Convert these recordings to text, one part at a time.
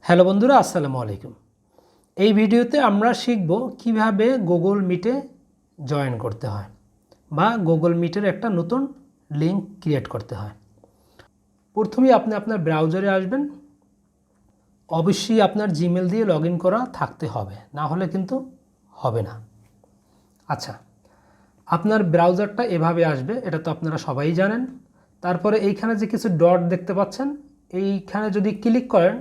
Hello বন্ধুরা, আসসালামু আলাইকুম। এই ভিডিওতে আমরা শিখব কিভাবে গুগল মিটে জয়েন করতে হয় বা গুগল মিটের একটা নতুন লিংক ক্রিয়েট করতে হয়। প্রথমেই আপনি আপনার ব্রাউজারে আসবেন। অবশ্যই আপনার জিমেল দিয়ে লগ ইন করা থাকতে হবে, না হলে কিন্তু হবে না। আচ্ছা, আপনার ব্রাউজারটা এভাবে আসবে, এটা তো আপনারা সবাই জানেন। তারপরে এইখানে যে কিছু ডট দেখতে পাচ্ছেন, এইখানে যদি ক্লিক করেন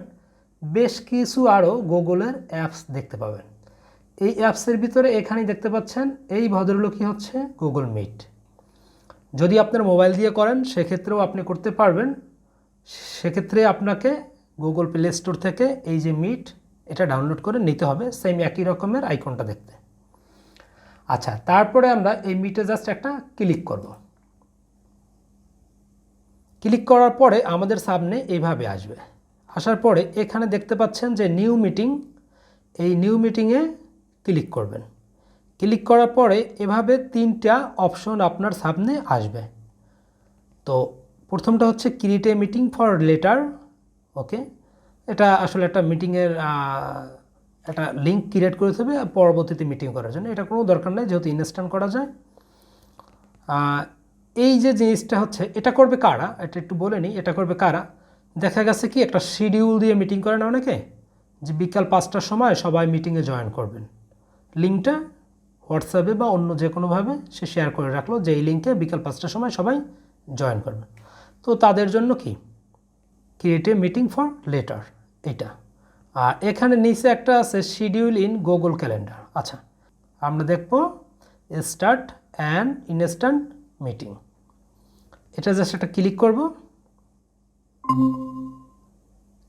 বেশ কিছু আরও গুগলের অ্যাপস দেখতে পাবেন। এই অ্যাপসের ভিতরে এখানেই দেখতে পাচ্ছেন এই ভদ্রলোকই হচ্ছে গুগল মিট। যদি আপনার মোবাইল দিয়ে করেন সেক্ষেত্রেও আপনি করতে পারবেন। সেক্ষেত্রে আপনাকে গুগল প্লে স্টোর থেকে এই যে মিট এটা ডাউনলোড করে নিতে হবে, সেম একই রকমের আইকনটা দেখতে। আচ্ছা, তারপরে আমরা এই মিটে জাস্ট একটা ক্লিক করব। ক্লিক করার পরে আমাদের সামনে এইভাবে আসবে। আসার পরে এখানে দেখতে পাচ্ছেন যে নিউ মিটিং, এই নিউ মিটিংয়ে ক্লিক করবেন। ক্লিক করার পরে এভাবে তিনটা অপশন আপনার সামনে আসবে। তো প্রথমটা হচ্ছে create a meeting for later. Okay, এটা আসলে একটা মিটিংয়ের একটা লিঙ্ক ক্রিয়েট করে দেবে পরবর্তীতে মিটিং করার জন্য। এটা কোনো দরকার নেই, যেহেতু ইনস্ট্যান্ট করা যায়। এই যে জিনিসটা হচ্ছে এটা করবে কারা, এটা একটু বলে নিই। এটা করবে কারা, দেখা গেছে কি একটা শিডিউল দিয়ে মিটিং করে না অনেকে, যে বিকাল 5টার সময় সবাই মিটিংয়ে জয়েন করবেন। লিঙ্কটা হোয়াটসঅ্যাপে বা অন্য যে কোনোভাবে সে শেয়ার করে রাখলো যে এই লিঙ্কে বিকাল 5টার সময় সবাই জয়েন করবে। তো তাদের জন্য কি create a meeting for letter এটা। আর এখানে নিচে একটা আছে শিডিউল ইন গুগল ক্যালেন্ডার। আচ্ছা, আমরা দেখব স্টার্ট অ্যান্ড ইনস্ট্যান্ট মিটিং। এটা জাস্ট একটা ক্লিক করব।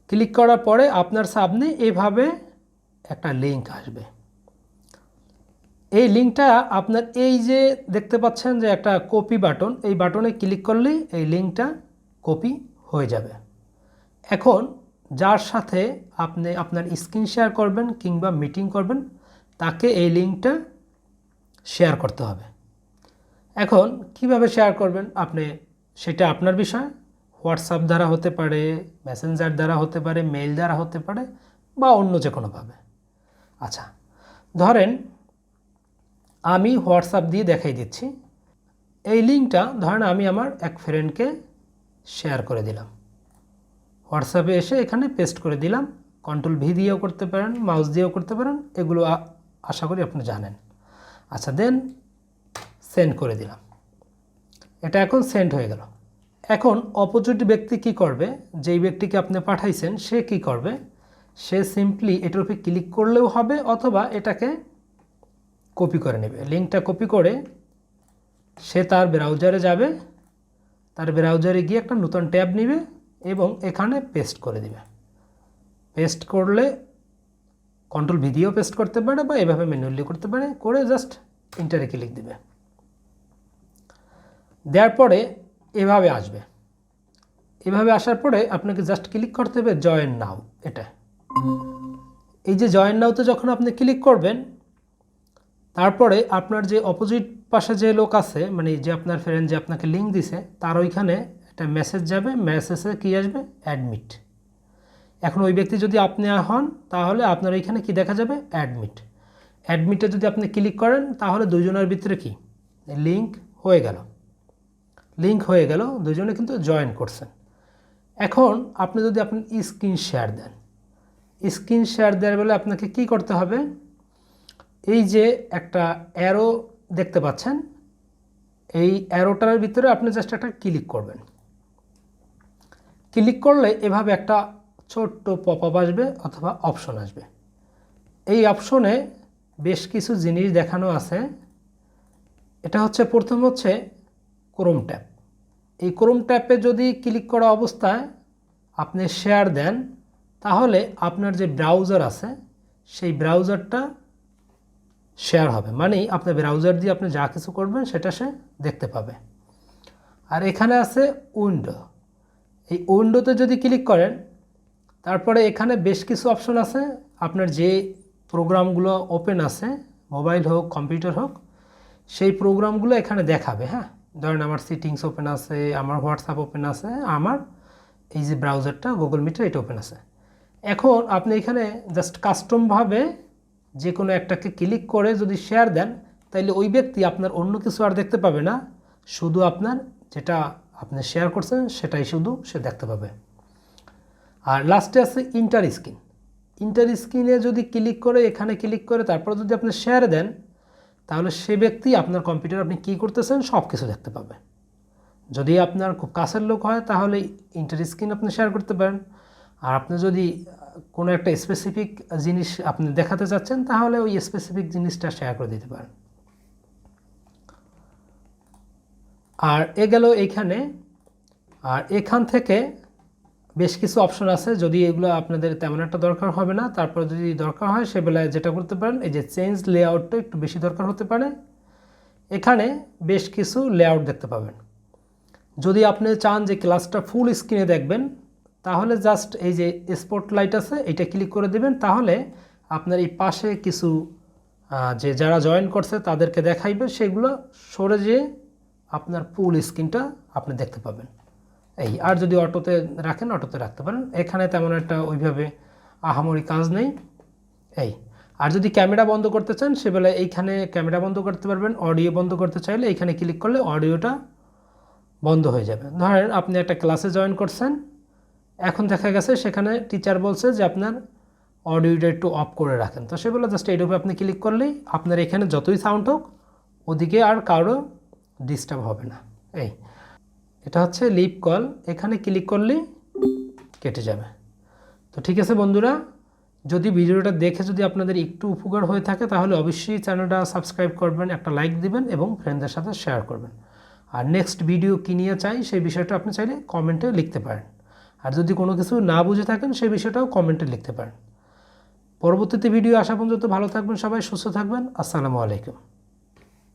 ক্লিক করার পরে আপনার সামনে এভাবে একটা লিঙ্ক আসবে। এই লিঙ্কটা আপনার এই যে দেখতে পাচ্ছেন যে একটা কপি বাটন, এই বাটনে ক্লিক করলেই এই লিঙ্কটা কপি হয়ে যাবে। এখন যার সাথে আপনি আপনার স্ক্রিন শেয়ার করবেন কিংবা মিটিং করবেন তাকে এই লিঙ্কটা শেয়ার করতে হবে। এখন কিভাবে শেয়ার করবেন আপনি, সেটা আপনার বিষয়। হোয়াটসঅ্যাপ দ্বারা হতে পারে, মেসেঞ্জার দ্বারা হতে পারে, মেইল দ্বারা হতে পারে বা অন্য যে কোনোভাবে। আচ্ছা, ধরেন আমি হোয়াটসঅ্যাপ দিয়ে দেখাই দিচ্ছি। এই লিঙ্কটা ধরেন আমি আমার এক ফ্রেন্ডকে শেয়ার করে দিলাম। হোয়াটসঅ্যাপে এসে এখানে পেস্ট করে দিলাম। কন্ট্রোল ভি দিয়েও করতে পারেন, মাউস দিয়েও করতে পারেন, এগুলো আশা করি আপনি জানেন। আচ্ছা, দেন সেন্ড করে দিলাম। এটা এখন সেন্ড হয়ে গেল। এখন অপোজিট ব্যক্তি কি করবে, যেই ব্যক্তিকে আপনি পাঠাইছেন সে কি করবে, সে সিম্পলি এটার উপরে ক্লিক করলেও হবে অথবা এটাকে কপি করে নেবে। লিঙ্কটা কপি করে সে তার ব্রাউজারে যাবে, তার ব্রাউজারে গিয়ে একটা নতুন ট্যাব নেবে এবং এখানে পেস্ট করে দিবে। পেস্ট করলে কন্ট্রোল ভি দিয়েও পেস্ট করতে পারে বা এভাবে ম্যানুয়ালি করতে পারে, করে জাস্ট ইন্টারে ক্লিক দিবে। দেওয়ার পরে এভাবে আসবে। এভাবে আসার পরে আপনাকে জাস্ট ক্লিক করতে হবে জয়েন নাও। এটা এই যে জয়েন নাওতে যখন আপনি ক্লিক করবেন, তারপরে আপনার যে অপোজিট পাশে যে লোক আছে, মানে যে আপনার ফ্রেন্ড যে আপনাকে লিঙ্ক দিছে, তার ওইখানে একটা মেসেজ যাবে। মেসেজে কী আসবে, অ্যাডমিট। এখন ওই ব্যক্তি যদি আপনি হন তাহলে আপনার ওইখানে কি দেখা যাবে, অ্যাডমিট। অ্যাডমিটে যদি আপনি ক্লিক করেন তাহলে দুজনের ভিতরে কি লিঙ্ক হয়ে গেল। লিঙ্ক হয়ে গেল, দুজনে কিন্তু জয়েন করছেন। এখন আপনি যদি আপনি স্ক্রিন শেয়ার দেন, স্ক্রিন শেয়ার দেওয়ার বেলা আপনাকে কি করতে হবে, এই যে একটা অ্যারো দেখতে পাচ্ছেন, এই অ্যারোটার ভিতরে আপনি জাস্ট একটা ক্লিক করবেন। ক্লিক করলে এভাবে একটা ছোট্ট পপ আপ আসবে অথবা অপশন আসবে। এই অপশনে বেশ কিছু জিনিস দেখানো আছে। এটা হচ্ছে প্রথম হচ্ছে ক্রোম ট্যাব। এই ক্রোম ট্যাবে যদি ক্লিক করা অবস্থায় আপনি শেয়ার দেন তাহলে আপনার যে ব্রাউজার আছে সেই ব্রাউজারটা শেয়ার হবে, মানে আপনার ব্রাউজার দিয়ে আপনি যা কিছু করবেন সেটা সে দেখতে পাবে। আর এখানে আছে উইন্ডো। এই উইন্ডোতে যদি ক্লিক করেন তারপরে এখানে বেশ কিছু অপশন আছে। আপনার যে প্রোগ্রামগুলো ওপেন আছে, মোবাইল হোক কম্পিউটার হোক, সেই প্রোগ্রামগুলো এখানে দেখাবে। হ্যাঁ, ধরেন আমার সেটিংস ওপেন আছে, আমার হোয়াটসঅ্যাপ ওপেন আছে, আমার এই যে ব্রাউজারটা গুগল মিটার এটা ওপেন আছে। এখন আপনি এখানে জাস্ট কাস্টমভাবে যে কোনো একটাকে ক্লিক করে যদি শেয়ার দেন, তাইলে ওই ব্যক্তি আপনার অন্য কিছু আর দেখতে পাবে না, শুধু আপনার যেটা আপনি শেয়ার করছেন সেটাই শুধু সে দেখতে পাবে। আর লাস্টে আছে ইন্টার স্ক্রিন। ইন্টার স্ক্রিনে যদি ক্লিক করে, এখানে ক্লিক করে তারপর যদি আপনি শেয়ার দেন, তাহলে সে ব্যক্তি আপনার কম্পিউটার আপনি কী করতেছেন সব কিছু দেখতে পাবে। যদি আপনার খুব কাছের লোক হয় তাহলে ইন্টার স্ক্রিন আপনি শেয়ার করতে পারেন। আর আপনি যদি কোনো একটা স্পেসিফিক জিনিস আপনি দেখাতে চাচ্ছেন তাহলে ওই স্পেসিফিক জিনিসটা শেয়ার করে দিতে পারেন। আর গেল এইখানে। আর এখান থেকে বেশ কিছু অপশন আছে, যদি এগুলো আপনাদের তেমন একটা দরকার হবে না, তারপর যদি দরকার হয় সে বেলায় যেটা করতে পারেন, এই যে চেঞ্জ লেআউটটা একটু বেশি দরকার হতে পারে। এখানে বেশ কিছু লেআউট দেখতে পাবেন। যদি আপনি চান যে ক্লাসটা ফুল স্ক্রিনে দেখবেন, তাহলে জাস্ট এই যে স্পটলাইট আছে এটা ক্লিক করে দেবেন, তাহলে আপনার এই পাশে কিছু যে যারা জয়েন করছে তাদেরকে দেখাইবে, সেগুলো সরে যেয়ে আপনার ফুল স্ক্রিনটা আপনি দেখতে পাবেন। এই আর যদি অটোতে রাখেন অটোতে রাখতে পারেন, এখানে তেমন একটা ওইভাবে আহামরি কাজ নেই। এই আর যদি ক্যামেরা বন্ধ করতে চান সেবেলায় এইখানে ক্যামেরা বন্ধ করতে পারবেন। অডিও বন্ধ করতে চাইলে এইখানে ক্লিক করলে অডিওটা বন্ধ হয়ে যাবে। ধরেন আপনি একটা ক্লাসে জয়েন করছেন, এখন দেখা গেছে সেখানে টিচার বলছে যে আপনার অডিওটা একটু অফ করে রাখেন, তো সেগুলো জাস্ট এইটার উপরে আপনি ক্লিক করলেই আপনার এখানে যতই সাউন্ড হোক ওদিকে আর কারো ডিস্টার্ব হবে না। এই এটা হচ্ছে লিভ কল, এখানে ক্লিক করলেই কেটে যাবে। তো ঠিক আছে বন্ধুরা, যদি ভিডিওটা দেখে যদি আপনাদের একটু উপকার হয়ে থাকে তাহলে অবশ্যই চ্যানেলটা সাবস্ক্রাইব করবেন, একটা লাইক দিবেন এবং ফ্রেন্ডদের সাথে শেয়ার করবেন। আর নেক্সট ভিডিও কী নিয়ে চাই সেই বিষয়টা আপনি চাইলে কমেন্টে লিখতে পারেন। আর যদি কোনো কিছু না বুঝে থাকেন সেই বিষয়টাও কমেন্টে লিখতে পারেন। পরবর্তীতে ভিডিও আসা পর্যন্ত ভালো থাকবেন সবাই, সুস্থ থাকবেন। আসসালামু আলাইকুম।